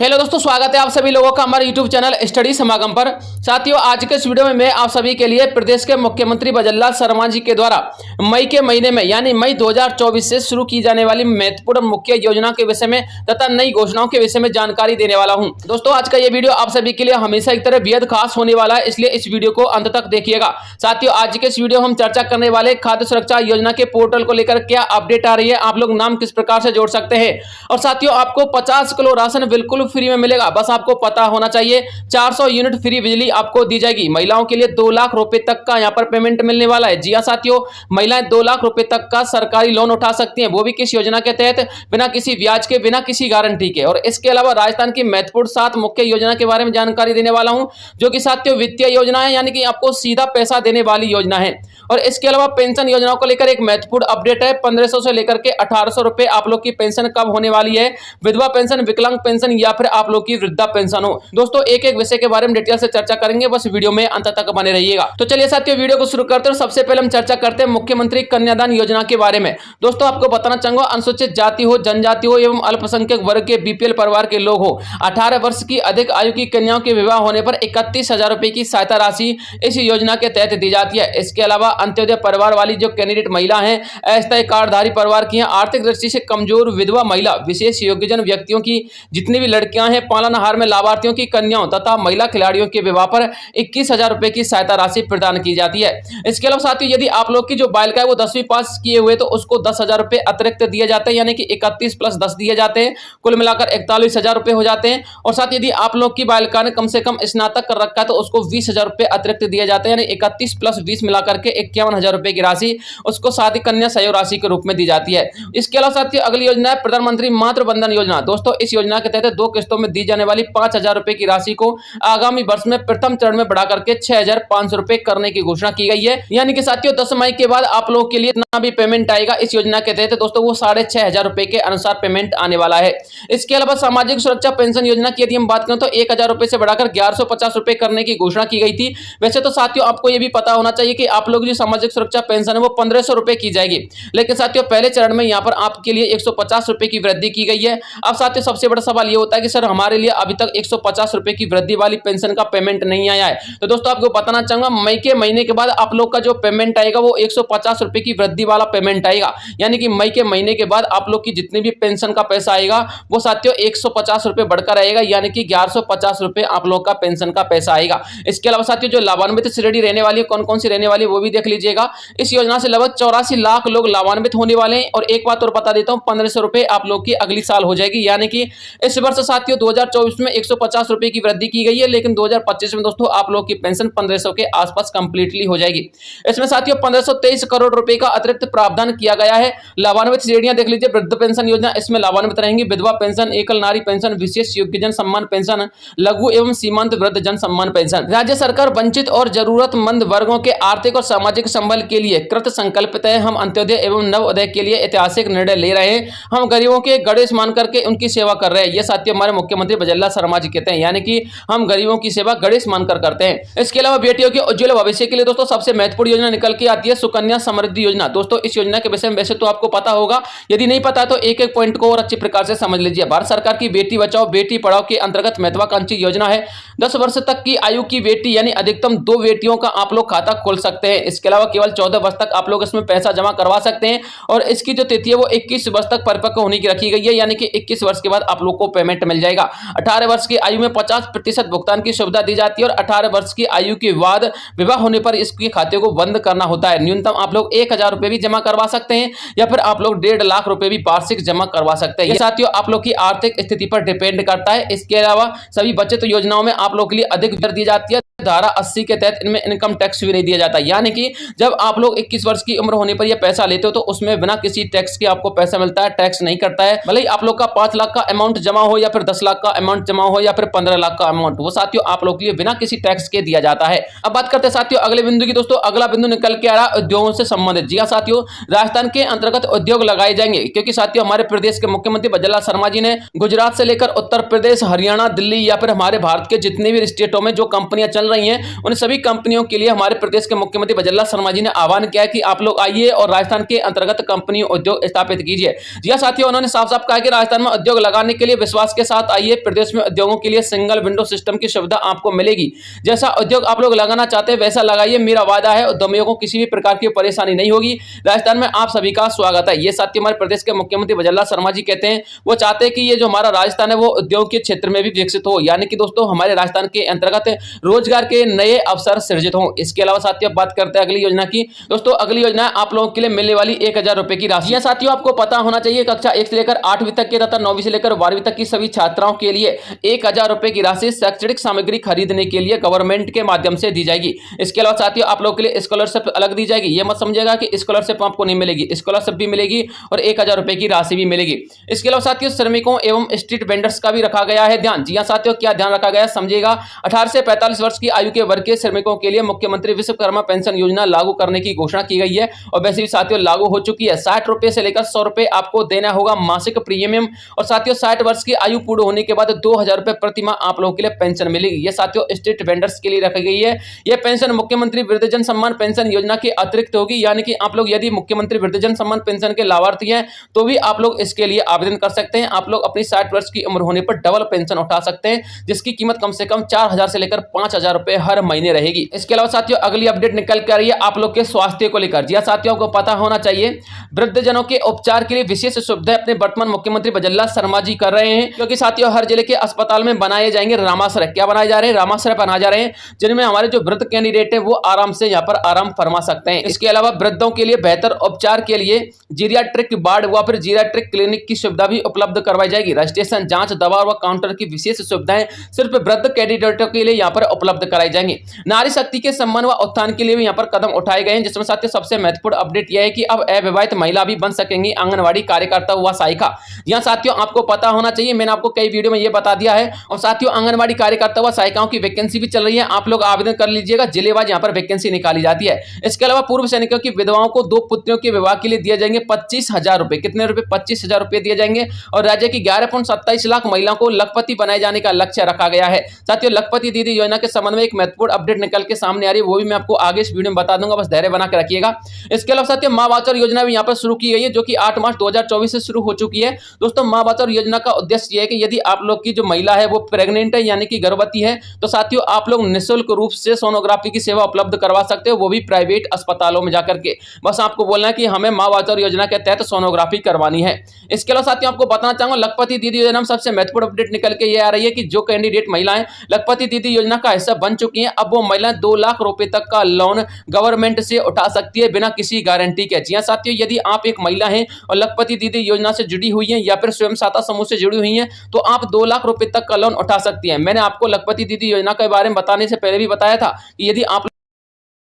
Hello दोस्तों, स्वागत है आप सभी लोगों का हमारे यूट्यूब चैनल स्टडी समागम पर। साथियों, आज के इस वीडियो में मैं आप सभी के लिए प्रदेश के मुख्यमंत्री भजनलाल शर्मा जी के द्वारा मई के महीने में यानी मई 2024 से शुरू की जाने वाली महत्वपूर्ण मुख्य योजना के विषय में तथा नई घोषणाओं के विषय में जानकारी देने वाला हूं। दोस्तों, आज का ये वीडियो आप सभी के लिए हमेशा एक तरह बेहद खास होने वाला है, इसलिए इस वीडियो को अंत तक देखिएगा। साथियों, आज के इस वीडियो में हम चर्चा करने वाले खाद्य सुरक्षा योजना के पोर्टल को लेकर क्या अपडेट आ रही है, आप लोग नाम किस प्रकार से जोड़ सकते हैं, और साथियों आपको 50 किलो राशन बिल्कुल फ्री में मिलेगा। बस आपको पता होना चाहिए 400 यूनिट फ्री बिजली आपको दी जाएगी। महिलाओं के लिए 2 लाख रुपए तक का यहां पर पेमेंट मिलने वाला है। जी हां साथियों, महिलाएं 2 लाख रुपए तक का सरकारी लोन उठा सकती हैं, वो भी किस योजना के तहत, बिना किसी ब्याज के, बिना किसी गारंटी के। और इसके अलावा राजस्थान की महत्वपूर्ण 7 मुख्य योजना के बारे में जानकारी देने वाला हूं, जो कि साथियों वित्तीय योजना है, यानी कि आपको सीधा पैसा देने वाली योजना है। और इसके अलावा पेंशन योजनाओं को लेकर एक महत्वपूर्ण अपडेट है। 1500 से लेकर के 1800 रुपए आप लोग की पेंशन कब होने वाली है, विधवा पेंशन, विकलांग पेंशन या फिर आप लोग की वृद्धा पेंशन हो। दोस्तों, एक एक विषय के बारे में डिटेल से चर्चा करेंगे, बस वीडियो में अंत तक बने रहिएगा। तो चलिए साथियों, वीडियो को शुरू करते हैं। सबसे पहले हम चर्चा करते हैं मुख्यमंत्री कन्यादान योजना के बारे में। दोस्तों, आपको बताना चाहूंगा, अनुसूचित जाति हो, जनजाति हो एवं अल्पसंख्यक वर्ग के बीपीएल परिवार के लोग हो, 18 वर्ष की अधिक आयु की कन्याओं के विवाह होने पर 31,000 रुपए की सहायता राशि इस योजना के तहत दी जाती है। इसके अलावा अंत्योदय परिवार वाली जो कैंडिडेट महिला हैं, अस्थायी कार्डधारी परिवार की हैं, आर्थिक दृष्टि से कमजोर विधवा महिला, विशेष योग्यजन व्यक्तियों की जितनी भी लड़कियां हैं, पालनहार में लाभार्थियों की कन्याओं तथा महिला खिलाड़ियों के विवाह पर 21,000 रुपए की सहायता राशि प्रदान की जाती है। इसके अलावा साथियों, यदि आप लोग की जो बालिका है वो 10वीं पास किए हुए तो उसको 10,000 रुपए अतिरिक्त दिए जाते हैं, यानी कि 31 प्लस 10 दिए जाते हैं, कुल मिलाकर 41,000 रुपए हो जाते हैं। और साथ यदि आप लोग की बालिका ने कम से कम स्नातक कर रखा है तो उसको 20,000 रुपए अतिरिक्त दिए जाते हैं, यानी 31 प्लस 20 मिलाकर के 51,000 रुपए की राशि उसको शादी कन्या सहयोग राशि के रूप में दी जाती है। इसके अलावा साथियों अगली योजना है प्रधानमंत्री मातृ बंधन योजना। दोस्तों, इस योजना के तहत 2 किस्तों में दी जाने वाली 5,000 रुपए की राशि को आगामी वर्ष में प्रथम चरण में बढ़ा करके 6,500 रुपए करने की घोषणा की गई है। यानी कि साथियों 10 मई के बाद आप लोगों के लिए इतना भी पेमेंट आएगा इस योजना के तहत, दोस्तों वो 6,500 रुपए के अनुसार पेमेंट आने वाला है। इसके अलावा सामाजिक सुरक्षा पेंशन योजना की यदि हम बात करें तो 1,000 रुपए से बढ़ाकर 1150 रुपए करने की घोषणा की गई थी। वैसे तो साथियों आपको यह भी पता होना चाहिए कि आप लोग जो सामाजिक सुरक्षा पेंशन है वो 1,500 रुपए की जाएगी, लेकिन साथियों पहले चरण में यहाँ पर आपके लिए 150 रुपए की वृद्धि की गई है। अब साथियों सबसे बड़ा सवाल ये होता है कि सर हमारे लिए अभी तक 150 रुपए की वृद्धि वाली पेंशन का पेमेंट नहीं आया है। तो दोस्तों आपको बताना चाहूंगा, मई के महीने के बाद आप लोग का जो पेमेंट आएगा वो 150 रुपए की वृद्धि वाला पेमेंट आएगा। यानी कि मई के महीने के बाद आप लोग की जितनी भी पेंशन का पैसा आएगा वो साथियों 150 रुपए बढ़कर आएगा, यानी कि 1150 रुपए आप लोग का पेंशन का पैसा आएगा। इसके अलावा साथियों जो लाभान्वित श्रेणी रहने वाली है, कौन कौन सी रहने वाली है वो भी देख लीजिएगा। इस योजना से लगभग 84 लाख लोग लाभान्वित होने वाले हैं। और एक बात और बता देता हूं, 1,500 रुपए आप लोग की अगली साल हो जाएगी, यानी कि इस वर्ष साथियों 2024 में 150 रुपए की वृद्धि की गई है, लेकिन 2025 में दोस्तों आप लोग की पेंशन 1,500 के आसपास कंप्लीटली हो जाएगी। इसमें साथियों 1,523 करोड़ रुपए का अतिरिक्त प्रावधान किया गया है। लाभान्वित श्रेणियां देख लीजिए, वृद्ध पेंशन योजना इसमें लाभान्वित रहेंगी, विधवा पेंशन, एकल नारी पेंशन, विशेष योग्यजन सम्मान पेंशन, लघु एवं सीमांत वृद्ध जन सम्मान पेंशन। राज्य सरकार वंचित और जरूरतमंद वर्गों के आर्थिक और सामाजिक संबल के लिए कृत संकल्पित है। हम अंत्योदय एवं नवोदय के लिए ऐतिहासिक निर्णय ले रहे हैं। हम गरीबों के गणेश मान करके उनकी सेवा कर रहे हैं। ये साथियों हमारे मुख्यमंत्री भजनलाल शर्मा जी कहते हैं, यानी कि हम गरीबों की सेवा गणेश मानकर करते हैं। इसके अलावा बेटियों के उज्जवल भविष्य के लिए दोस्तों सबसे महत्वपूर्ण योजना निकल के आती है सुकन्या समृद्धि योजना। दोस्तों इस योजना के विषय में वैसे तो आपको पता होगा, यदि नहीं पता तो एक एक पॉइंट को और अच्छी प्रकार से समझ लीजिए। भारत सरकार की बेटी बचाओ बेटी पढ़ाओ के अंतर्गत महत्वाकांक्षी योजना है। 10 वर्ष तक की आयु की बेटी यानी अधिकतम 2 बेटियों का आप लोग खाता खोल सकते हैं। इसके अलावा केवल 14 वर्ष तक आप लोग इसमें पैसा जमा करवा सकते हैं, और इसकी जो तिथि है वो 21 वर्ष तक परिपक्व होने की रखी गई है, यानी कि 21 वर्ष के बाद आप लोग को पेमेंट मिल जाएगा। 18 वर्ष की आयु में 50% भुगतान की सुविधा दी जाती है, और 18 वर्ष की आयु के बाद विवाह होने पर इसके खाते को बंद करना होता है। न्यूनतम आप लोग 1,000 रुपए भी जमा करवा सकते हैं, या फिर आप लोग 1.5 लाख रुपए भी वार्षिक जमा करवा सकते हैं। ये साथियों आप लोग की आर्थिक स्थिति पर डिपेंड करता है। इसके अलावा सभी बचत योजनाओं में आप लोग के लिए अधिक दर दी जाती है। धारा 80 के तहत इनमें इनकम टैक्स भी नहीं दिया जाता, यानी कि जब आप लोग 21 वर्ष की उम्र होने पर यह पैसा लेते हो तो उसमें बिना किसी टैक्स के आपको पैसा मिलता है, टैक्स नहीं करता है। भले ही आप लोग का 5 लाख का अमाउंट जमा हो, या फिर 10 लाख का अमाउंट जमा हो, या फिर 15 लाख का अमाउंट, वो साथियों आप लोग के लिए बिना किसी टैक्स के दिया जाता है। अब बात करते हैं साथियों अगले बिंदु की। दोस्तों अगला बिंदु निकल के आ रहा उद्योगों से संबंधित। जी हाँ साथियों, राजस्थान के अंतर्गत उद्योग लगाए जाएंगे, क्योंकि साथियों हमारे प्रदेश के मुख्यमंत्री भजनलाल शर्मा जी ने गुजरात से लेकर उत्तर प्रदेश, हरियाणा, दिल्ली या फिर हमारे भारत के जितने भी स्टेटों में जो कंपनियां चल रही हैं उन सभी कंपनियों के लिए हमारे प्रदेश के मुख्यमंत्री भजनलाल शर्मा जी ने आह्वान किया है कि आप लोग आइए और राजस्थान के अंतर्गत कंपनी उद्योग स्थापित कीजिए। जी हाँ साथियों, उन्होंने साफ साफ कहा कि राजस्थान में उद्योग लगाने के लिए विश्वास के साथ आइए। प्रदेश में उद्योगों के लिए सिंगल विंडो सिस्टम की सुविधा आपको मिलेगी। जैसा उद्योग आप लोग लगाना चाहते हैं वैसा लगाइए, मेरा वादा है उद्यमियों को किसी भी प्रकार की परेशानी नहीं होगी। राजस्थान में आप सभी का स्वागत है। ये साथी हमारे प्रदेश के मुख्यमंत्री भजनलाल शर्मा जी कहते हैं, वो चाहते हैं कि ये जो हमारा राजस्थान है वो उद्योग के क्षेत्र में भी विकसित हो, यानी कि दोस्तों हमारे राजस्थान के अंतर्गत रोजगार के नए अवसर सृजित हों। इसके अलावा साथियों बात करते हैं अगली योजना की। दोस्तों अगली योजना आप लोगों के लिए मिलने वाली 1000 रुपए की राशि। साथियों आपको पता होना चाहिए कक्षा 1 से लेकर 8वीं तक के तथा 9वीं से लेकर 12वीं तक की सभी छात्राओं के लिए 1000 रुपए की राशि शैक्षणिक सामग्री खरीदने के लिए गवर्नमेंट के माध्यम से दी जाएगी। इसके अलावा साथियों आप लोगों के लिए स्कॉलरशिप अलग दी जाएगी। ये मत समझिएगा कि स्कॉलरशिप आपको नहीं मिलेगी, स्कॉलरशिप भी मिलेगी और 1000 रुपए की राशि भी मिलेगी। इसके अलावा साथियों श्रमिकों एवं स्ट्रीट वेंडर्स का भी रखा गया है ध्यान। जी हाँ साथियों, क्या ध्यान रखा गया है समझिएगा। 18 से 45 वर्ष की आयु के वर्ग के श्रमिकों के लिए मुख्यमंत्री विश्वकर्मा पेंशन योजना लागू करने की घोषणा की गई है और वैसे भी साथियों लागू हो चुकी है। 60 रुपए से लेकर 100 रुपए आपको देना होगा मासिक प्रीमियम और साथियों 60 वर्ष की आयु पूर्ण होने के बाद 2000 रुपए प्रति माह आप लोगों के लिए पेंशन मिलेगी। ये साथियों स्ट्रीट वेंडर्स के लिए रखी गई है। यह पेंशन मुख्यमंत्री वृद्धजन सम्मान पेंशन योजना के अतिरिक्त होगी, यानी कि आप लोग यदि मुख्यमंत्री वृद्धजन सम्मान पेंशन के लाभार्थी हैं तो भी आप लोग इसके लिए आवेदन कर सकते हैं। आप लोग अपनी 60 वर्ष की उम्र होने पर डबल पेंशन उठा सकते हैं, जिसकी कीमत कम से कम 4000 से लेकर 5000 रुपए हर महीने रहेगी। इसके अलावा साथियों अगली अपडेट निकल कर रही है आप लोग के स्वास्थ्य को लेकर। जी साथियों को पता होना चाहिए वृद्धजनों के उपचार के लिए विशेष सुविधाएं अपने वर्तमान मुख्यमंत्री भजनलाल शर्मा जी कर रहे हैं, क्योंकि साथियों हर जिले के अस्पताल में बनाए जाएंगे रामाश्रय। क्या बनाए जा रहे हैं? रामाश्रय बनाए जा रहे हैं, जिनमें हमारे जो वृद्ध कैंडिडेट है वो आराम से यहाँ पर आराम फरमा सकते हैं। इसके अलावा वृद्धों के लिए बेहतर उपचार के लिए जीरियाट्रिक वार्ड व फिर जीरियाट्रिक क्लिनिक की सुविधा भी उपलब्ध करवाई जाएगी। रजिस्ट्रेशन, जांच, दवा व काउंटर की विशेष सुविधाएं सिर्फ वृद्ध कैंडिडेटों के लिए यहाँ पर उपलब्ध कराई जाएंगी। नारी शक्ति के सम्मान व उत्थान के लिए भी यहाँ पर कदम उठाए गए हैं, जिसमें साथियों सबसे महत्वपूर्ण अपडेट यह है कि अब अविवाहित महिला भी बन सकेंगी आंगनवाड़ी कार्यकर्ता व सहायिका। यहाँ साथियों आपको पता होना चाहिए, मैंने आपको कई वीडियो में ये बता दिया है। और साथियों आंगनवाड़ी कार्यकर्ता व सहायिकाओं की वैकेंसी भी चल रही है, आप लोग आवेदन कर लीजिएगा। जिलेवार यहाँ पर वैकेंसी निकाली जाती है। इसके अलावा पूर्व सैनिकों की विधवाओं को 2 पुत्रियों के विवाह के लिए दिए जाएंगे 25,000 रुपए। कितने रुपए? 25,000 रुपए दिए जाएंगे। और राज्य की 11.27 लाख महिलाओं को लखपति बनाए जाने का लक्ष्य रखा गया है। साथियों लखपति दीदी योजना के संबंध में एक महत्वपूर्ण अपडेट निकल के सामने आ रही है, वो भी मैं आपको आगे इस वीडियो में बता दूंगा, बस धैर्य बना के रखिएगा। इसके अलावा साथियों मां वाचर योजना भी यहाँ पर शुरू की गई है, जो कि 8 मार्च 2024 से शुरू हो चुकी है। दोस्तों मां वाचर योजना का उद्देश्य यह है कि यदि आप लोग की जो महिला है वो प्रेग्नेंट है यानी कि गर्भवती है, तो साथियों आप लोग निःशुल्क रूप से सोनोग्राफी की सेवा उपलब्ध करवा सकते हो, वो भी प्राइवेट अस्पतालों में जाकर के। बस आपको बोलना है कि हमें मां वाचर योजना के तहत सोनोग्राफी करवानी है। इसके अलावा साथियों आपको बताना चाहूंगा लखपति दीदी योजना में सबसे महत्वपूर्ण अपडेट निकल के ये आ रही है कि जो कैंडिडेट महिलाएं लखपति दीदी योजना का हिस्सा बन चुकी हैं, अब वो महिलाएं 2 लाख रुपए तक का लोन गवर्नमेंट से उठा सकती है बिना किसी गारंटी के। जी हां साथियों, यदि आप एक महिला हैं और लखपति दीदी योजना से जुड़ी हुई हैं या फिर स्वयं सहायता समूह से जुड़ी हुई हैं, तो आप 2 लाख रुपए तक का लोन उठा सकती हैं। मैंने आपको लखपति दीदी योजना के बारे में बताने से पहले भी बताया था कि यदि आप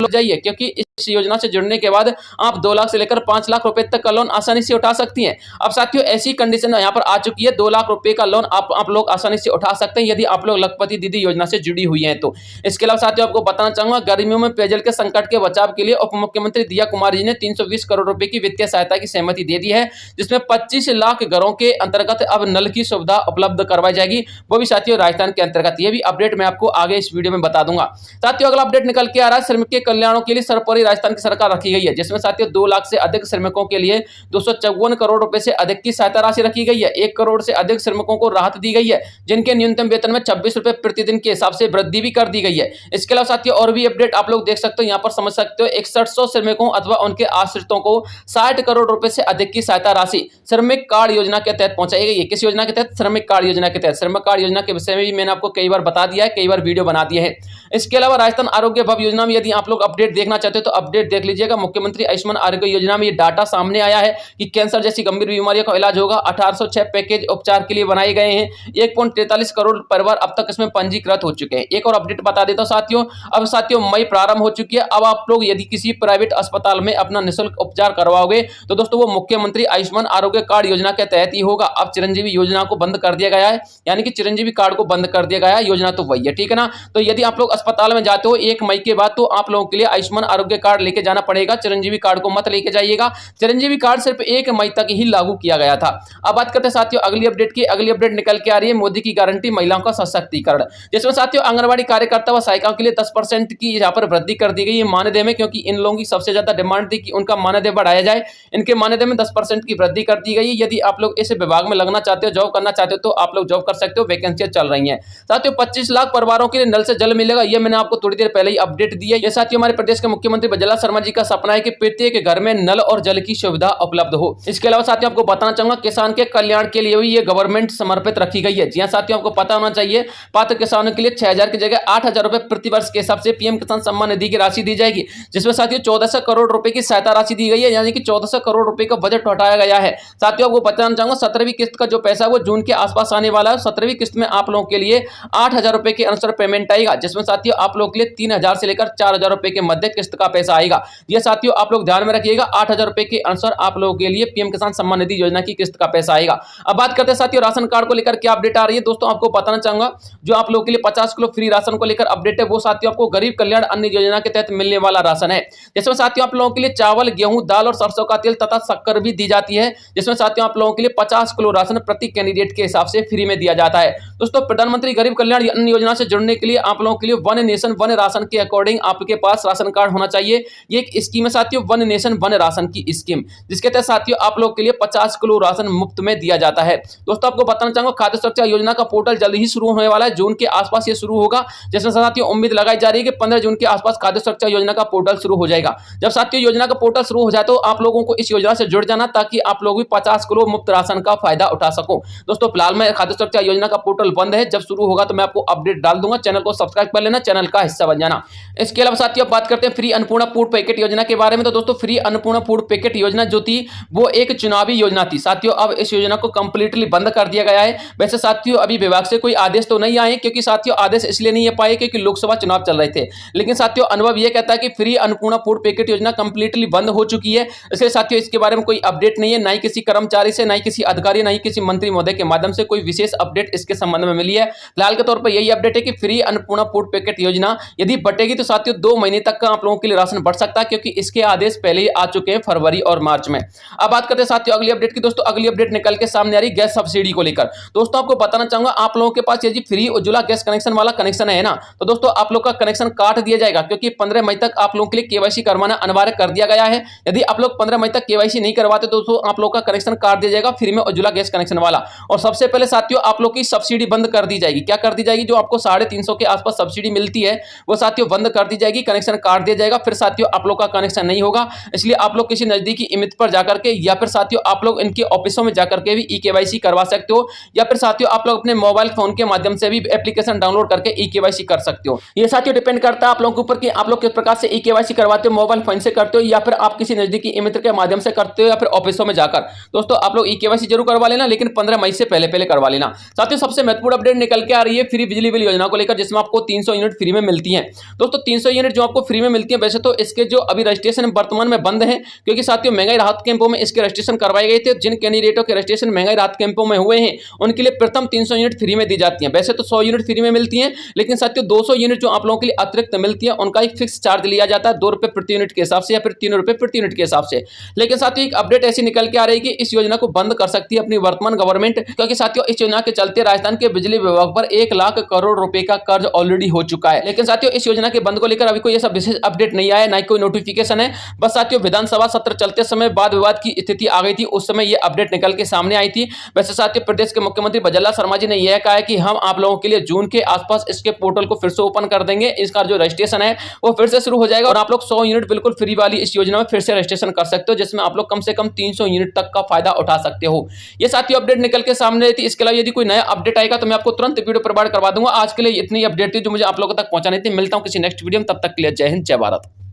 जाइए, क्योंकि इस योजना से जुड़ने के बाद आप 2 लाख से लेकर 5 लाख रुपए तक का लोन आसानी से उठा सकती हैं। अब साथियों ऐसी कंडीशन यहाँ पर आ चुकी है, 2 लाख रुपए का लोन आप लोग आसानी से उठा सकते हैं यदि आप लोग लखपति दीदी योजना से जुड़ी हुई हैं तो। इसके अलावा साथियों आपको बताना चाहूंगा गर्मियों में पेयजल के संकट के बचाव के लिए उप मुख्यमंत्री दिया कुमार जी ने 320 करोड़ रुपए की वित्तीय सहायता की सहमति दे दी है, जिसमें 25 लाख घरों के अंतर्गत अब नल की सुविधा उपलब्ध करवाई जाएगी, वो भी साथियों राजस्थान के अंतर्गत। ये भी अपडेट मैं आपको आगे इस वीडियो में बता दूंगा। साथियों अगला अपडेट निकल के आ रहा है श्रमिक के कल्याणों के लिए सर्वोपरि राजस्थान की सरकार रखी गई है, जिसमें साथियों 2 लाख से अधिक श्रमिकों के लिए 254 करोड़ रुपए से अधिक की सहायता राशि रखी गई है। 1 करोड़ से अधिक श्रमिकों को राहत दी गई है, जिनके न्यूनतम वेतन में 26 रुपए प्रतिदिन के हिसाब से वृद्धि भी कर दी गई है। इसके अलावा साथियों और भी अपडेट आप लोग देख सकते हो, यहाँ पर समझ सकते हो 6100 श्रमिकों अथवा उनके आश्रितों को 60 करोड़ रुपए से अधिक की सहायता राशि श्रमिक कार्ड योजना के तहत पहुंचाई गई है। किस योजना के तहत? श्रमिक कार्ड योजना के तहत। श्रमिक कार्ड योजना के विषय में भी मैंने आपको कई बार बता दिया है, कई बार वीडियो बना दिए हैं। इसके अलावा राजस्थान आरोग्य भव योजना में यदि आप लोग अपडेट देखना चाहते हो तो अपडेट देख लीजिएगा। मुख्यमंत्री आयुष्मान आरोग्य योजना में ये डाटा सामने आया है कि कैंसर जैसी गंभीर बीमारियों का इलाज होगा। 1806 पैकेज उपचार के लिए बनाए गए हैं। 1.43 करोड़ परिवार अब तक इसमें पंजीकृत हो चुके हैं। एक और अपडेट बता देता हूं साथियों, अब साथियों मई प्रारंभ हो चुकी है। अब आप लोग यदि किसी प्राइवेट अस्पताल में अपना निःशुल्क उपचार करवाओगे तो दोस्तों वो मुख्यमंत्री आयुष्मान आरोग्य कार्ड योजना के तहत ही होगा। अब चिरंजीवी योजना को बंद कर दिया गया है, यानी कि चिरंजीवी कार्ड को बंद कर दिया गया है, योजना तो वही है, ठीक है ना। तो यदि आप लोग अस्पताल में जाते हो 1 मई के बाद तो आप लोगों के लिए आयुष्मान आरोग्य कार्ड लेके जाना पड़ेगा, चिरंजीवी कार्ड को मत लेके जाइएगा। चिरंजीवी कार्ड सिर्फ 1 मई तक ही लागू किया गया था। अब बात करते हैं साथियों अगली अपडेट की। अगली अपडेट निकल के आ रही है मोदी की गारंटी महिलाओं का सशक्तिकरण, जिसमें साथियों आंगनबाड़ी कार्यकर्ता व सहायिकाओं के लिए 10% की यहाँ पर वृद्धि कर दी गई है मानदेय में, क्योंकि इन लोगों की सबसे ज्यादा डिमांड थी कि उनका मानदेय बढ़ाया जाए। इनके मानदेय में 10% की वृद्धि कर दी गई है। यदि आप लोग इस विभाग में लगना चाहते हो, जॉब करना चाहते हो, तो आप लोग जॉब कर सकते हो, वैकेंसियां चल रही हैं। साथियों 25 लाख परिवारों के लिए नल से जल मिलेगा, यह मैंने आपको थोड़ी देर पहले ही अपडेट दी है। ये साथियों हमारे प्रदेश के मुख्यमंत्री भजनलाल शर्मा जी का सपना है कि प्रत्येक घर में नल और जल की सुविधा उपलब्ध हो। इसके अलावा साथियों आपको बताना चाहूंगा किसान के कल्याण के लिए भी ये गवर्नमेंट समर्पित रखी गई है। जी हां साथियों, आपको पता होना चाहिए पात्र किसानों के लिए 6000 की जगह 8000 रुपए प्रति वर्ष के हिसाब से पीएम किसान सम्मान निधि की राशि दी जाएगी, जिसमें साथियों 1400 करोड़ रुपए की सहायता राशि दी गई है, यानी कि 1400 करोड़ रुपए का बजट हटाया गया है। साथियों आपको बताना चाहूंगा 17वीं किस्त का जो पैसा है वो जून के आसपास आने वाला है। 17वीं किस्त में आप लोगों के लिए 8000 रुपए के अनुसार पेमेंट आएगा, जिसमें साथियों आप लोगों के लिए 3000 से लेकर 4000 रुपए के मध्य किस्त का पैसा आएगा। ये साथियों आप लोग ध्यान में रखिएगा, 8000 रुपए के अनुसार आप लोगों के लिए पीएम किसान सम्मान निधि योजना की किस्त का पैसा आएगा। अब बात करते हैं साथियों राशन कार्ड को लेकर क्या अपडेट आ रही है। दोस्तों आपको बताना चाहूंगा जो आप लोगों के लिए 50 किलो फ्री राशन को लेकर अपडेट है, वो साथियों आपको गरीब कल्याण अन्न योजना के तहत मिलने वाला राशन है, जिसमें साथियों आप लोगों के लिए चावल, गेहूं, दाल और सरसों का तेल तथा शक्कर भी दी जाती है, जिसमें साथियों आप लोगों के लिए 50 किलो राशन प्रति कैंडिडेट के हिसाब से फ्री में दिया जाता है। दोस्तों प्रधानमंत्री गरीब कल्याण अन्न योजना से जुड़ने के लिए आप लोगों के लिए वन नेशन वन राशन के अकॉर्डिंग आपके पास राशन कार्ड होना चाहिए। ये एक स्कीम है साथियों, वन नेशन वन राशन की स्कीम, जिसके तहत साथियों आप लोगों के लिए 50 किलो राशन मुफ्त में दिया जाता है। दोस्तों आपको बताना चाहूंगा खाद्य सुरक्षा योजना का पोर्टल जल्द ही शुरू होने वाला है, जून के आसपास ये शुरू होगा, जिसमें साथियों उम्मीद लगाई जा रही है कि 15 जून के आसपास खाद्य सुरक्षा योजना का पोर्टल शुरू हो जाएगा। जब साथियों योजना का पोर्टल शुरू हो जाए तो आप लोगों को इस योजना से जुड़ जाना, ताकि आप लोग भी 50 किलो मुफ्त राशन का फायदा उठा सको। दोस्तों फिलहाल में खाद्य सुरक्षा योजना का पोर्टल बंद है, जब शुरू होगा तो मैं आपको अपडेट डाल दूंगा। चैनल को सब्सक्राइब कर लेना, चैनल का हिस्सा बन जाना। इसके अलावा साथियों बात करते हैं फ्री अन्नपूर्णा फूड पैकेट योजना के बारे में। तो दोस्तों फ्री अन्नपूर्णा फूड पैकेट योजना जो थी वो एक चुनावी योजना थी साथियों, अब इस योजना को कंप्लीटली बंद कर दिया गया है। वैसे साथियों अभी विभाग से कोई आदेश तो नहीं आए, क्योंकि साथियों आदेश इसलिए नहीं आ पाए क्योंकि लोकसभा चुनाव चल रहे थे, लेकिन साथियों अनुभव यह कहता है कि फ्री अन्नपूर्णा फूड पैकेट योजना कंप्लीटली बंद हो चुकी है। इसलिए साथियों इसके बारे में कोई अपडेट नहीं है, ना ही किसी कर्मचारी से, ना ही किसी अधिकारी, ना ही किसी मंत्री महोदय के माध्यम से कोई विशेष अपडेट इसके संबंध में मिली है। फिलहाल के तौर पर यही अपडेट है कि फ्री अन्नपूर्णा फूड पैकेट योजना यदि बटेगी तो साथियों 2 महीने तक का आप लोगों के लिए राशन बढ़ सकता है, क्योंकि इसके आदेश पहले ही आ चुके हैं फरवरी और मार्च में। अब बात करते हैं साथियों अगली अपडेट की। दोस्तों अगली अपडेट निकल के सामने आ रही गैस सब्सिडी को लेकर। दोस्तों आपको बताना चाहूंगा आप लोगों के पास यदि फ्री उज्ज्वला गैस कनेक्शन वाला कनेक्शन है ना, तो दोस्तों आप लोग का कनेक्शन काट दिया जाएगा, क्योंकि 15 मई तक आप लोगों के लिए केवाईसी करवाना अनिवार्य कर दिया गया है। यदि आप लोग 15 मई तक केवाईसी नहीं करवाते तो दोस्तों आप लोग का कनेक्शन काट दिया जाएगा फ्री में उज्ज्वला गैस कनेक्शन वाला। और सबसे पहले साथियों आप लोग की सब्सिडी बंद कर दी जाएगी। क्या कर दी जाएगी? जो आपको 350 के आसपास सब्सिडी मिलती है वो साथियों बंद कर दी जाएगी, कनेक्शन काट दिया जाएगा। फिर साथियों आप लोग का कनेक्शन नहीं होगा, इसलिए आप लोग किसी नजदीकी इमित पर जाकर के या फिर साथियों आप लोग इनके ऑफिसों में जाकर के भी ई-केवाईसी करवा सकते हो, या फिर साथियों आप लोग अपने मोबाइल फोन के माध्यम से भी एप्लीकेशन डाउनलोड करके ई-केवाईसी कर सकते हो। ये साथियों डिपेंड करता है आप लोगों के ऊपर कि आप लोग किस प्रकार से ई-केवाईसी करवाते हो, मोबाइल फोन से करते हो या फिर आप किसी नजदीकी इमित के माध्यम से करते हो या फिर ऑफिसों में जाकर। दोस्तों आप लोग ई-केवाईसी जरूर करवा लेना, लेकिन 15 मई से पहले करवा लेना। साथियों सबसे महत्वपूर्ण अपडेट निकल के आ रही है फ्री बिजली बिल योजना को लेकर, जिसमें आपको 300 यूनिट फ्री में मिलती है। दोस्तों 300 यूनिट जो आपको फ्री में मिलती है, वैसे तो इसके जो अभी रजिस्ट्रेशन वर्तमान में बंद है, क्योंकि साथियों महंगाई राहत कैंपों में इसके रजिस्ट्रेशन करवाए गए थे। जिन कैंडिडेटों के रजिस्ट्रेशन महंगाई राहत कैंपों में हुए हैं उनके लिए प्रथम 300 यूनिट फ्री में दी जाती है। वैसे तो 100 यूनिट फ्री में मिलती है, लेकिन साथियों 200 यूनिट जो आप लोगों के लिए अतिरिक्त मिलती है उनका एक फिक्स चार्ज लिया जाता है, 2 रुपए प्रति यूनिट के हिसाब से या फिर 3 रुपए प्रति यूनिट के हिसाब से। लेकिन साथियों एक अपडेट ऐसी निकल के आ रही है कि इस योजना को बंद कर सकती है अपनी वर्तमान गवर्नमेंट, क्योंकि साथियों इस योजना के चलते राजस्थान के बिजली विभाग पर 1 लाख करोड़ रुपए का कर्ज ऑलरेडी हो चुका है। लेकिन साथियों इस योजना के बंद को लेकर अभी कोई ऐसा विशेष अपडेट नहीं आया, ना कोई नोटिफिकेशन है। बस साथियों विधानसभा सत्र चलते समय वाद विवाद की स्थिति आ गई थी, उस समय यह अपडेट निकल के सामने आई थी। वैसे साथियों प्रदेश के मुख्यमंत्री भजनलाल शर्मा जी ने यह कहा है कि हम आप लोगों के लिए जून के आसपास इसके पोर्टल को फिर से ओपन कर देंगे, इसका जो रजिस्ट्रेशन है वो फिर से शुरू हो जाएगा और आप लोग 100 यूनिट बिल्कुल फ्री वाली इस योजना में फिर से रजिस्ट्रेशन कर सकते हो, जिसमें आप लोग कम से कम 300 यूनिट तक का फायदा उठा सकते हो। ये साथियों अपडेट निकल के सामने आई थी। इसके अलावा यदि कोई नया अपडेट आएगा तो मैं आपको तुरंत वीडियो प्रोवाइड करवा दूंगा। आज के लिए इतनी अपडेट थी जो मुझे आप लोगों तक पहुंचानी थी। मिलता हूं किसी नेक्स्ट वीडियो में, तब तक के लिए जय हिंद जय भारत।